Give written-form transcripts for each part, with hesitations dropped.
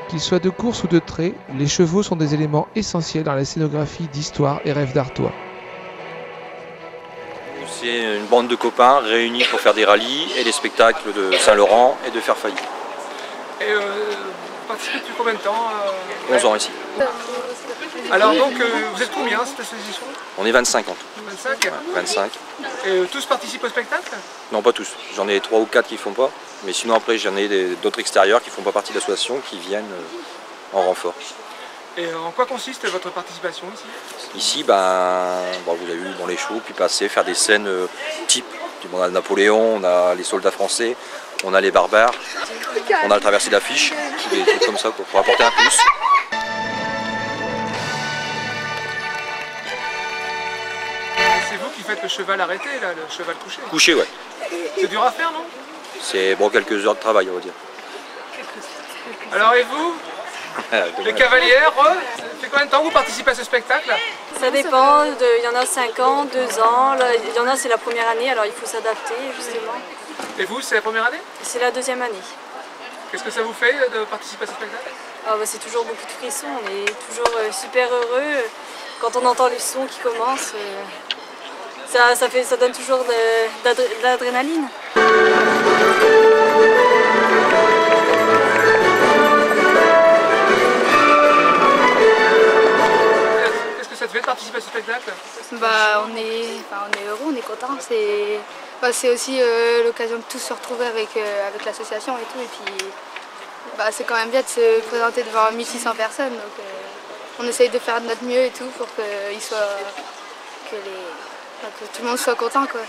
Qu'ils soient de course ou de trait, les chevaux sont des éléments essentiels dans la scénographie d'Histoire et Rêves d'Artois. C'est une bande de copains réunis pour faire des rallyes et des spectacles de Saint-Laurent et de Fairfailly. Et vous participez depuis combien de temps 11 ans ici. Alors donc, vous êtes combien cette association? On est 25 en tout. 25. Ouais, 25. Et tous participent au spectacle? Non, pas tous. J'en ai 3 ou 4 qui ne font pas. Mais sinon après j'en ai d'autres extérieurs qui ne font pas partie de l'association qui viennent en renfort. Et en quoi consiste votre participation ici? Ici, vous avez vu les chevaux, puis passer, faire des scènes type. On a Napoléon, on a les soldats français, on a les barbares, on a la traversée d'affiches, des trucs comme ça pour apporter un plus. C'est vous qui faites le cheval arrêté, là, le cheval couché? Couché, ouais. C'est dur à faire, non? C'est quelques heures de travail, on va dire. Alors et vous? Les cavalières, ça fait combien de temps que vous participez à ce spectacle? Ça dépend, il y en a 5 ans, 2 ans, là, il y en a c'est la première année, alors il faut s'adapter justement. Et vous, c'est la première année? C'est la deuxième année. Qu'est-ce que ça vous fait de participer à ce spectacle? C'est toujours beaucoup de frissons, on est toujours super heureux quand on entend le son qui commence. Ça donne toujours de l'adrénaline. Ça te fait de participer à ce spectacle? On est heureux, on est content. C'est aussi l'occasion de tous se retrouver avec l'association et tout. Et puis c'est quand même bien de se présenter devant 1600 personnes. Donc on essaye de faire de notre mieux et tout pour que tout le monde soit content, quoi.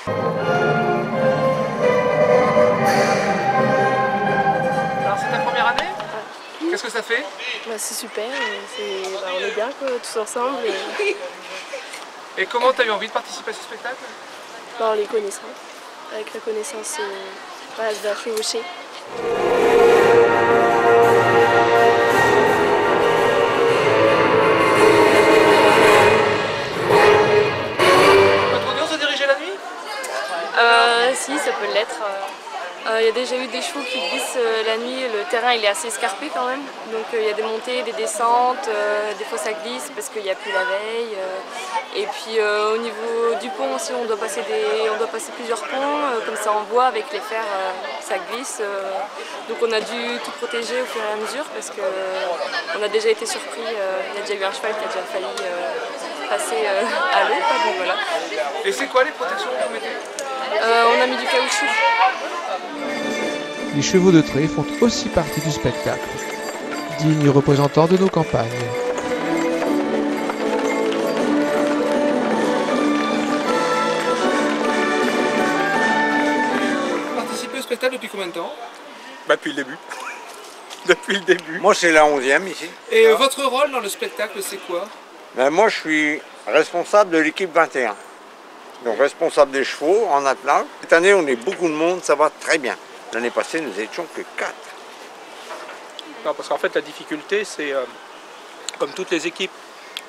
Alors c'est ta première année? Qu'est-ce que ça fait? C'est super, on est bien quoi, tous ensemble. Et comment tu as eu envie de participer à ce spectacle? En les connaissant, avec la connaissance de la chevauchée. Votre audience a dirigé la nuit? Si, ça peut l'être. Il y a déjà eu des chevaux qui glissent la nuit, le terrain il est assez escarpé quand même, donc il y a des montées, des descentes, des fois ça glisse parce qu'il n'y a plus la veille. Et puis au niveau du pont aussi on doit passer plusieurs ponts, comme ça en bois avec les fers ça glisse. Donc on a dû tout protéger au fur et à mesure parce qu'on a déjà été surpris, il y a déjà eu un cheval qui a déjà failli passer à l'eau. Donc voilà. Et c'est quoi les protections que vous mettez? On a mis du caoutchouc. Les chevaux de trait font aussi partie du spectacle, dignes représentants de nos campagnes. Vous participez au spectacle depuis combien de temps? Depuis le début. Depuis le début. Moi, c'est la 11e ici. Et votre rôle dans le spectacle, c'est quoi? Moi, je suis responsable de l'équipe 21. Donc, responsable des chevaux en attelage. Cette année, on est beaucoup de monde, ça va très bien. L'année passée, nous étions que 4. Non, parce qu'en fait, la difficulté, c'est comme toutes les équipes,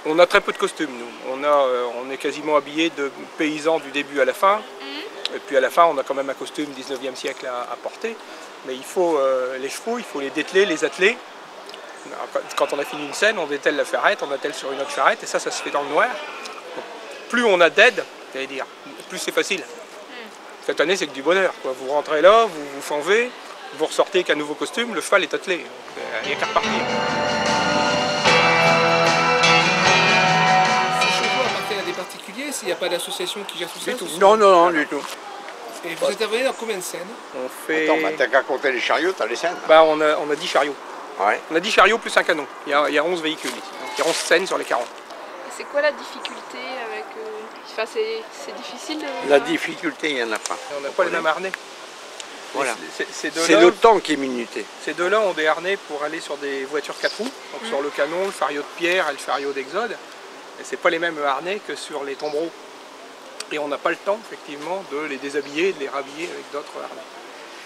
on a très peu de costumes, nous. On est quasiment habillés de paysans du début à la fin. Et puis à la fin, on a quand même un costume 19e siècle à porter. Mais il faut les chevaux, il faut les dételer, les atteler. Quand on a fini une scène, on dételle la charrette, on attelle sur une autre charrette, et ça se fait dans le noir. Donc, plus on a d'aide, plus c'est facile. Cette année, c'est que du bonheur, quoi. Vous rentrez là, vous vous changez, vous ressortez avec un nouveau costume, le cheval est attelé. Il n'y a qu'à repartir. Ces chevaux appartiennent à des particuliers, s'il n'y a pas d'association qui gère tout ça? Non, du tout. Et vous intervenez dans combien de scènes? On fait... Attends, t'as qu'à compter les chariots, t'as les scènes. On a 10 chariots. Ouais. On a 10 chariots plus un canon. Il y a 11 véhicules ici. Donc, il y a 11 scènes sur les 40. C'est quoi la difficulté avec... c'est difficile de... La difficulté, il n'y en a pas. On n'a pas les mêmes harnais. Voilà. C'est le temps qui est minuté. Ces deux-là ont des harnais pour aller sur des voitures 4 roues. Donc sur le canon, le fario de pierre et le fario d'Exode. Et ce n'est pas les mêmes harnais que sur les tombereaux. Et on n'a pas le temps, effectivement, de les déshabiller et de les rhabiller avec d'autres harnais.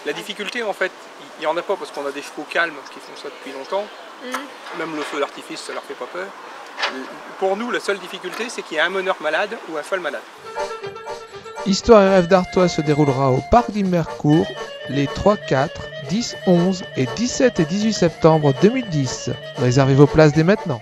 La difficulté, en fait, il n'y en a pas parce qu'on a des chevaux calmes qui font ça depuis longtemps. Même le feu d'artifice, ça leur fait pas peur. Pour nous, la seule difficulté, c'est qu'il y a un meneur malade ou un cheval malade. Histoire et Rêves d'Artois se déroulera au Parc du Mercours les 3, 4, 10, 11 et 17 et 18 septembre 2010. Réservez vos places dès maintenant.